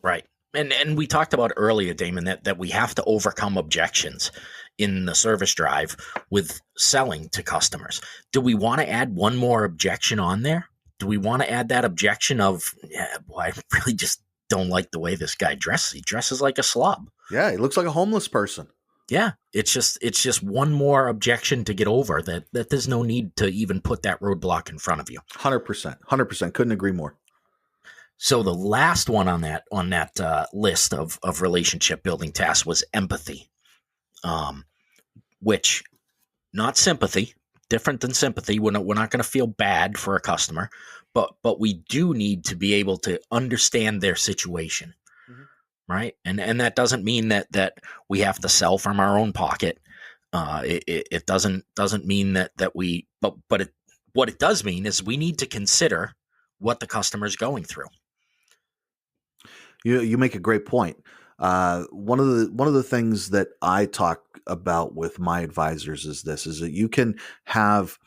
Right. And we talked about earlier, Damon, that we have to overcome objections in the service drive with selling to customers. Do we want to add one more objection on there? Do we want to add that objection of, I really just don't like the way this guy dresses. He dresses like a slob. Yeah, he looks like a homeless person. Yeah, it's just one more objection to get over that there's no need to even put that roadblock in front of you. 100%. Couldn't agree more. So the last one on that list of relationship building tasks was empathy, which not sympathy, different than sympathy. We're not going to feel bad for a customer, but we do need to be able to understand their situation, right? And that doesn't mean that we have to sell from our own pocket. It doesn't mean that we, but what it does mean is we need to consider what the customer is going through. You make a great point. One of the things that I talk about with my advisors is that you can have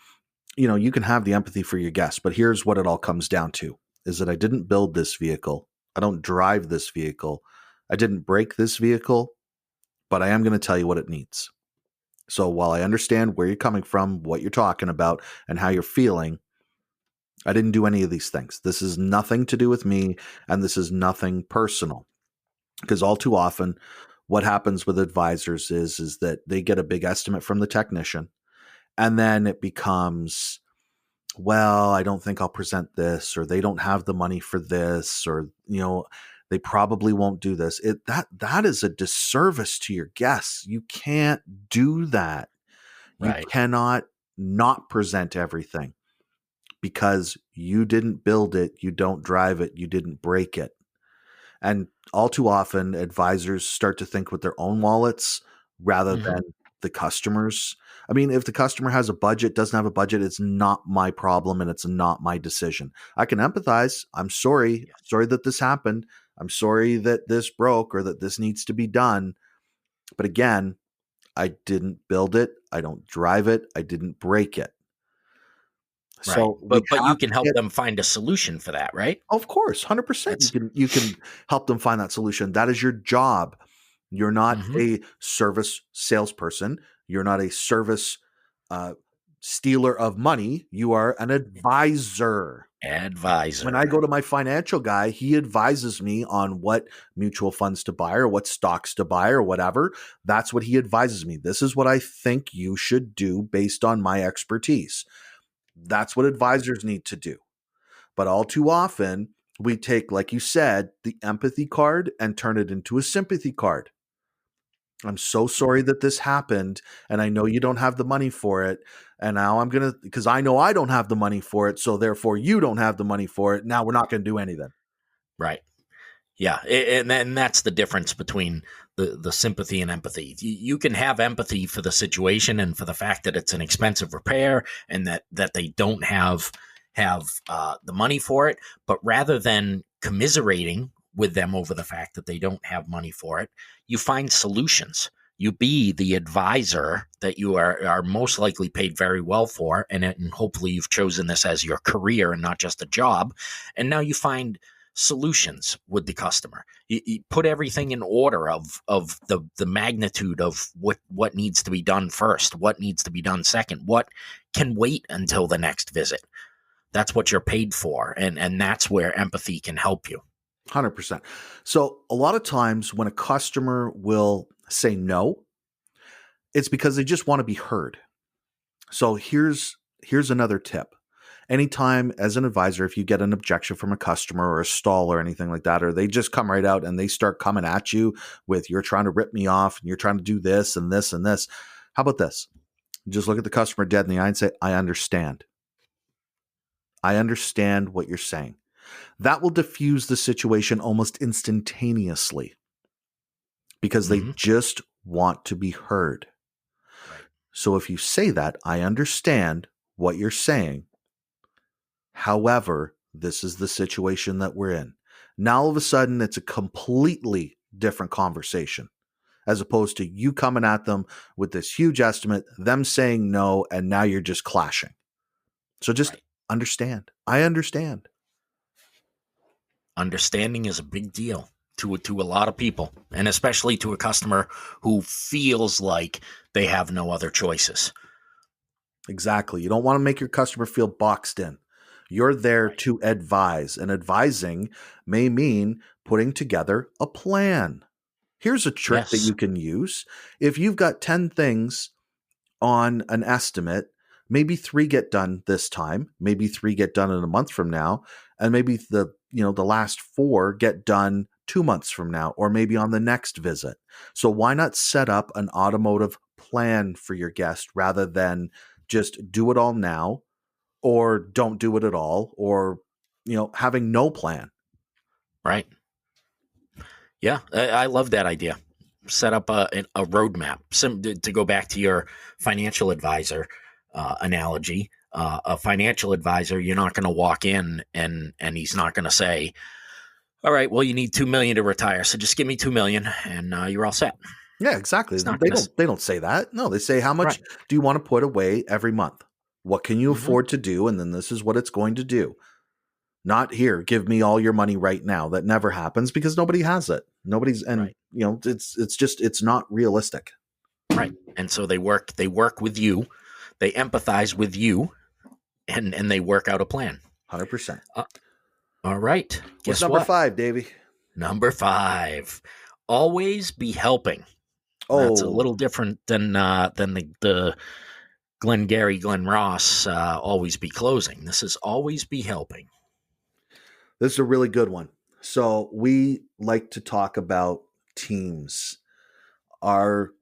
the empathy for your guests, but here's what it all comes down to is that I didn't build this vehicle. I don't drive this vehicle. I didn't break this vehicle, but I am going to tell you what it needs. So while I understand where you're coming from, what you're talking about, and how you're feeling, I didn't do any of these things. This is nothing to do with me, and this is nothing personal. Because all too often, what happens with advisors is that they get a big estimate from the technician, and then it becomes, well, I don't think I'll present this, or they don't have the money for this, or they probably won't do this. That is a disservice to your guests. You can't do that. Right. You cannot not present everything. Because you didn't build it, you don't drive it, you didn't break it. And all too often, advisors start to think with their own wallets rather than the customers. I mean, if the customer has a budget, doesn't have a budget, it's not my problem and it's not my decision. I can empathize. I'm sorry. Yes. Sorry that this happened. I'm sorry that this broke or that this needs to be done. But again, I didn't build it. I don't drive it. I didn't break it. So, right. But you can help them find a solution for that, right? Of course, 100%. You can help them find that solution. That is your job. You're not a service salesperson. You're not a service stealer of money. You are an advisor. When I go to my financial guy, he advises me on what mutual funds to buy or what stocks to buy or whatever. That's what he advises me. This is what I think you should do based on my expertise. That's what advisors need to do. But all too often, we take, like you said, the empathy card and turn it into a sympathy card. I'm so sorry that this happened, and I know you don't have the money for it. And now because I know I don't have the money for it, so therefore you don't have the money for it. Now we're not going to do anything. Right. Yeah. And that's the difference between the sympathy and empathy. You can have empathy for the situation and for the fact that it's an expensive repair and that they don't have the money for it. But rather than commiserating with them over the fact that they don't have money for it, you find solutions. You be the advisor that you are most likely paid very well for, and hopefully you've chosen this as your career and not just a job. And now you find solutions with the customer. You put everything in order of the magnitude of what needs to be done first, what needs to be done second, what can wait until the next visit. That's what you're paid for, and that's where empathy can help you. 100%. So a lot of times when a customer will say no, it's because they just want to be heard. So here's another tip. Anytime as an advisor, if you get an objection from a customer or a stall or anything like that, or they just come right out and they start coming at you with, you're trying to rip me off and you're trying to do this and this and this. How about this? Just look at the customer dead in the eye and say, I understand. I understand what you're saying. That will diffuse the situation almost instantaneously because they just want to be heard. Right. So if you say that, I understand what you're saying. However, This is the situation that we're in. Now, all of a sudden, it's a completely different conversation, as opposed to you coming at them with this huge estimate, them saying no, and now you're just clashing. So just understand. I understand. Understanding is a big deal to a lot of people, and especially to a customer who feels like they have no other choices. Exactly. You don't want to make your customer feel boxed in. You're there to advise, and advising may mean putting together a plan. Here's a trick that Yes. you can use. If you've got 10 things on an estimate, maybe 3 get done this time, maybe 3 get done in a month from now, and maybe the last 4 get done 2 months from now, or maybe on the next visit. So why not set up an automotive plan for your guest rather than just do it all now, or don't do it at all, or having no plan. Right. Yeah, I love that idea. Set up a roadmap. To go back to your financial advisor analogy, a financial advisor, you're not going to walk in and he's not going to say, all right, well, you need $2 million to retire, so just give me $2 million and you're all set. Yeah, exactly. It's not They gonna don't say that. No, they say, how much Right. do you want to put away every month? What can you Mhm. afford to do? And then this is what it's going to do. Not here, give me all your money right now. That never happens because nobody has it. Nobody's, and Right. it's not realistic. Right. And so they work with you, they empathize with you, and they work out a plan. 100%. All right. What's Guess number what? 5, Davey? Number 5. Always be helping. Oh, That's a little different than the Glenn Ross always be closing. This is always be helping. this is a really good one. So we like to talk about teams.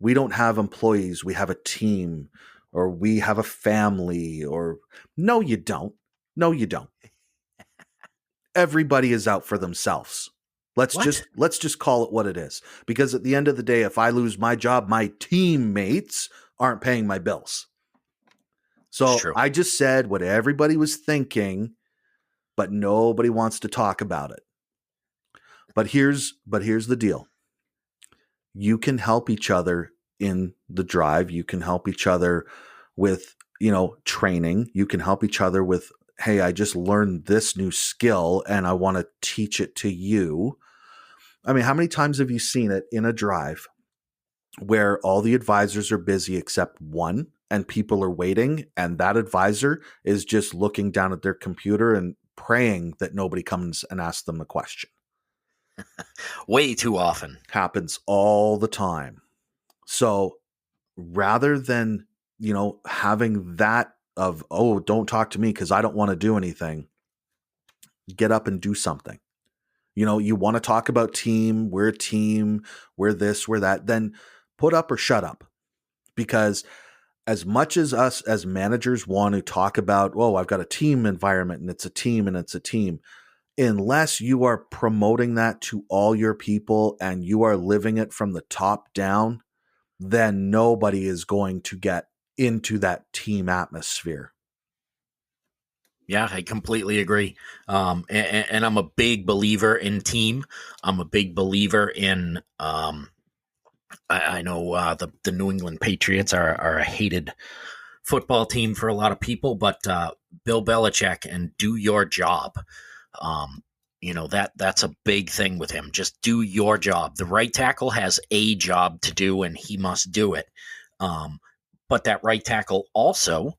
We don't have employees, we have a team, or we have a family, or no, you don't. No, you don't. Everybody is out for themselves. Let's just call it what it is. Because at the end of the day, if I lose my job, my teammates aren't paying my bills. So I just said what everybody was thinking, but nobody wants to talk about it. But here's the deal. You can help each other in the drive. You can help each other with, training. You can help each other with, hey, I just learned this new skill and I want to teach it to you. I mean, how many times have you seen it in a drive where all the advisors are busy except one and people are waiting, and that advisor is just looking down at their computer and praying that nobody comes and asks them a question? Way too often. Happens all the time. So rather than, having that of, oh, don't talk to me because I don't want to do anything, get up and do something. You want to talk about team, we're a team, we're this, we're that, then put up or shut up. Because as much as us as managers want to talk about, oh, I've got a team environment and it's a team and it's a team, unless you are promoting that to all your people and you are living it from the top down, then nobody is going to get into that team atmosphere. Yeah, I completely agree. And I'm a big believer in team. I'm a big believer in, I know the New England Patriots are a hated football team for a lot of people, but Bill Belichick and do your job. That's a big thing with him. Just do your job. The right tackle has a job to do, and he must do it. But that right tackle also,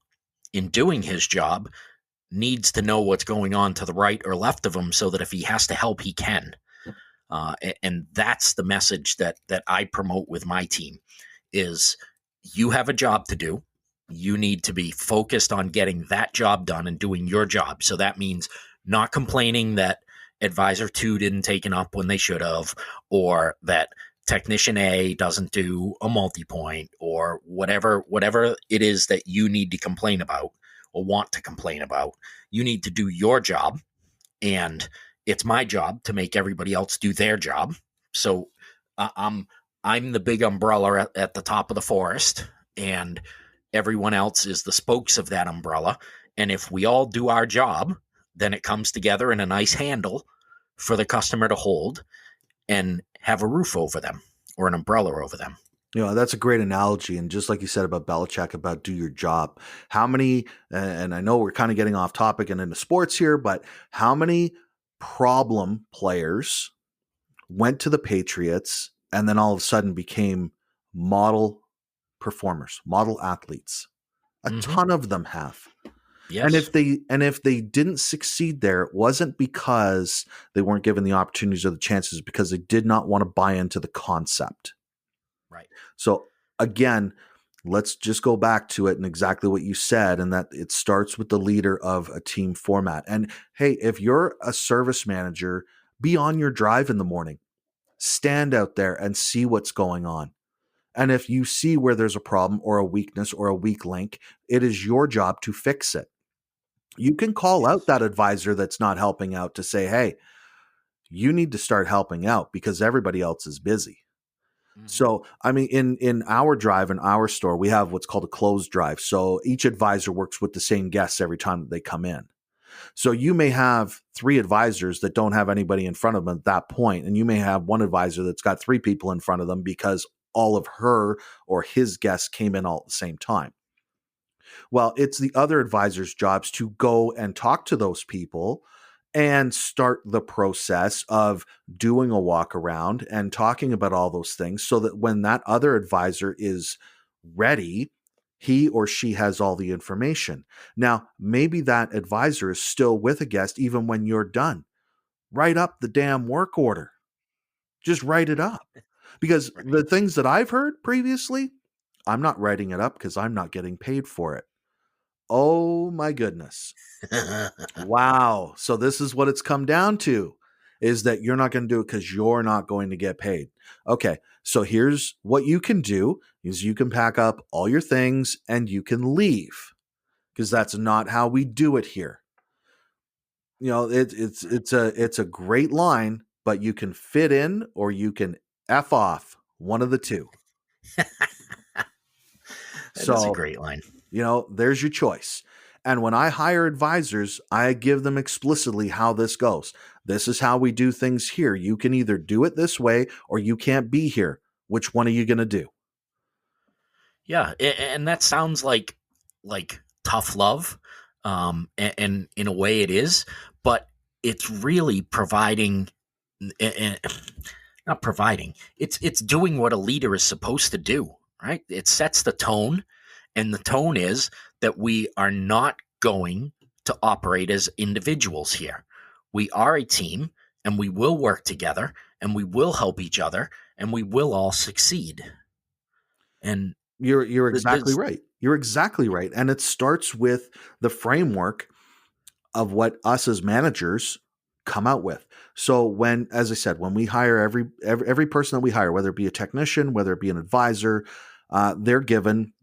in doing his job, needs to know what's going on to the right or left of him so that if he has to help, he can. And that's the message that I promote with my team is you have a job to do. You need to be focused on getting that job done and doing your job. So that means not complaining that advisor 2 didn't take it up when they should have, or that technician A doesn't do a multi-point, or whatever it is that you need to complain about or want to complain about. You need to do your job, and it's my job to make everybody else do their job. So I'm the big umbrella at the top of the forest, and everyone else is the spokes of that umbrella. And if we all do our job, then it comes together in a nice handle for the customer to hold and have a roof over them or an umbrella over them. That's a great analogy. And just like you said about Belichick, about do your job, how many, and I know we're kind of getting off topic and into sports here, but how many problem players went to the Patriots and then all of a sudden became model performers, model athletes? A ton of them have. Yes. And if they didn't succeed there, it wasn't because they weren't given the opportunities or the chances, because they did not want to buy into the concept. Right. So again, let's just go back to it and exactly what you said, and that it starts with the leader of a team format. And hey, if you're a service manager, be on your drive in the morning. Stand out there and see what's going on. And if you see where there's a problem or a weakness or a weak link, it is your job to fix it. You can call out that advisor that's not helping out to say, hey, you need to start helping out because everybody else is busy. So, I mean, in our drive, in our store, we have what's called a closed drive. So each advisor works with the same guests every time that they come in. So you may have 3 advisors that don't have anybody in front of them at that point, and you may have one advisor that's got 3 people in front of them because all of her or his guests came in all at the same time. Well, it's the other advisor's jobs to go and talk to those people and start the process of doing a walk around and talking about all those things so that when that other advisor is ready, he or she has all the information. Now, maybe that advisor is still with a guest even when you're done. Write up the damn work order. Just write it up. Because the things that I've heard previously, I'm not writing it up because I'm not getting paid for it. Oh my goodness. Wow. So this is what it's come down to, is that you're not going to do it because you're not going to get paid. Okay. So here's what you can do is you can pack up all your things and you can leave, because that's not how we do it here. It's a great line, but you can fit in or you can F off, one of the two. That's a great line. There's your choice. And when I hire advisors, I give them explicitly how this goes. This is how we do things here. You can either do it this way or you can't be here. Which one are you going to do? Yeah. And that sounds like tough love. And in a way it is, but it's really providing, not providing, it's doing what a leader is supposed to do, right? It sets the tone. And the tone is that we are not going to operate as individuals here. We are a team, and we will work together, and we will help each other, and we will all succeed. And you're exactly right. You're exactly right. And it starts with the framework of what us as managers come out with. So when, as I said, when we hire every person that we hire, whether it be a technician, whether it be an advisor, they're given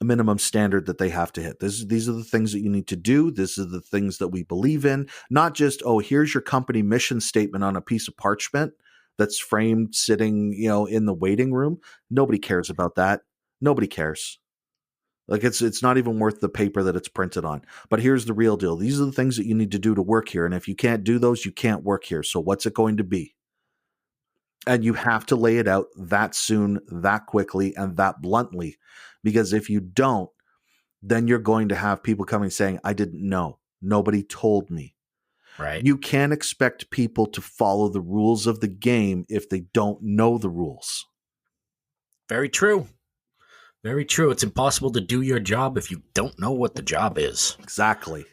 a minimum standard that they have to hit. These are the things that you need to do. This is the things that we believe in. Not just, oh, here's your company mission statement on a piece of parchment that's framed sitting, in the waiting room. Nobody cares about that. Nobody cares. Like it's not even worth the paper that it's printed on. But here's the real deal. These are the things that you need to do to work here. And if you can't do those, you can't work here. So what's it going to be? And you have to lay it out that soon, that quickly, and that bluntly. Because if you don't, then you're going to have people coming saying, I didn't know. Nobody told me. Right. You can't expect people to follow the rules of the game if they don't know the rules. Very true. Very true. It's impossible to do your job if you don't know what the job is. Exactly.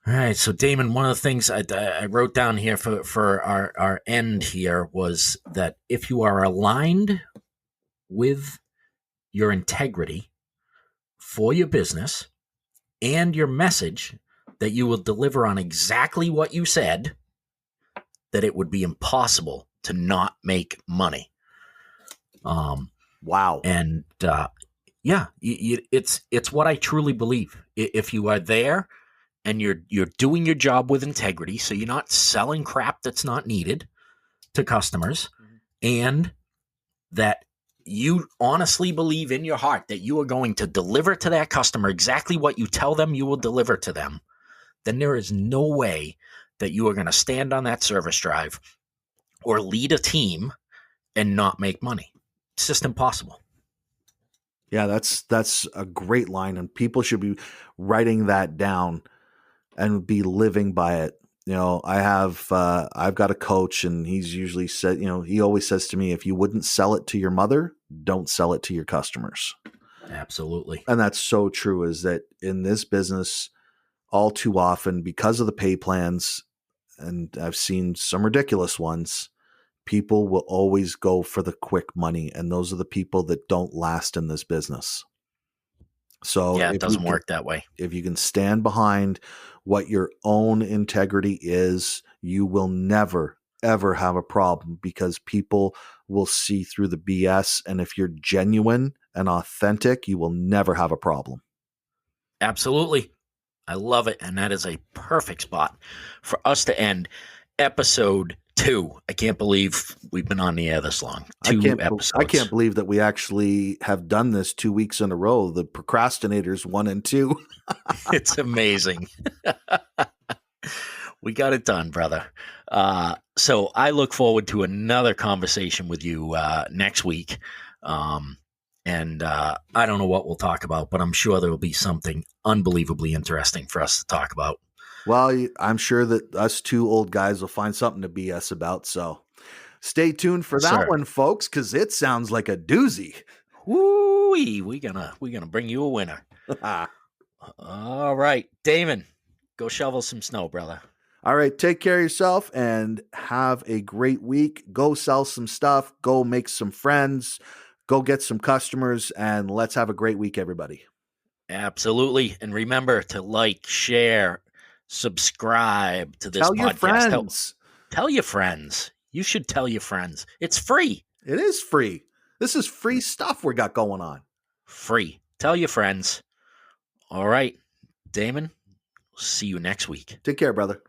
All right. So, Damon, one of the things I wrote down here for our end here was that if you are aligned with your integrity for your business and your message, that you will deliver on exactly what you said, that it would be impossible to not make money. Wow. And it's what I truly believe. If you are there and you're doing your job with integrity, so you're not selling crap that's not needed to customers, and that you honestly believe in your heart that you are going to deliver to that customer exactly what you tell them you will deliver to them, then there is no way that you are going to stand on that service drive or lead a team and not make money. It's just impossible. Yeah, that's a great line, and people should be writing that down and be living by it. I've got a coach, and he's usually said, he always says to me, if you wouldn't sell it to your mother, don't sell it to your customers. Absolutely. And that's so true, is that in this business, all too often, because of the pay plans, and I've seen some ridiculous ones, people will always go for the quick money. And those are the people that don't last in this business. So yeah, it doesn't work that way. If you can stand behind what your own integrity is, you will never, ever have a problem, because people will see through the BS. And if you're genuine and authentic, you will never have a problem. Absolutely. I love it. And that is a perfect spot for us to end episode 2. I can't believe we've been on the air this long. 2 episodes. I can't believe that we actually have done this 2 weeks in a row. The procrastinators 1 and 2. It's amazing. We got it done, brother. So I look forward to another conversation with you next week. And I don't know what we'll talk about, but I'm sure there will be something unbelievably interesting for us to talk about. Well, I'm sure that us 2 old guys will find something to BS about. So stay tuned for that one, folks, because it sounds like a doozy. Woo-wee. We're gonna bring you a winner. All right, Damon, go shovel some snow, brother. All right, take care of yourself and have a great week. Go sell some stuff. Go make some friends. Go get some customers, and let's have a great week, everybody. Absolutely. And remember to like, share, subscribe to this podcast. Tell your friends. Tell your friends. You should tell your friends. It's free. It is free. This is free stuff we got going on. Free. Tell your friends. All right, Damon, see you next week. Take care, brother.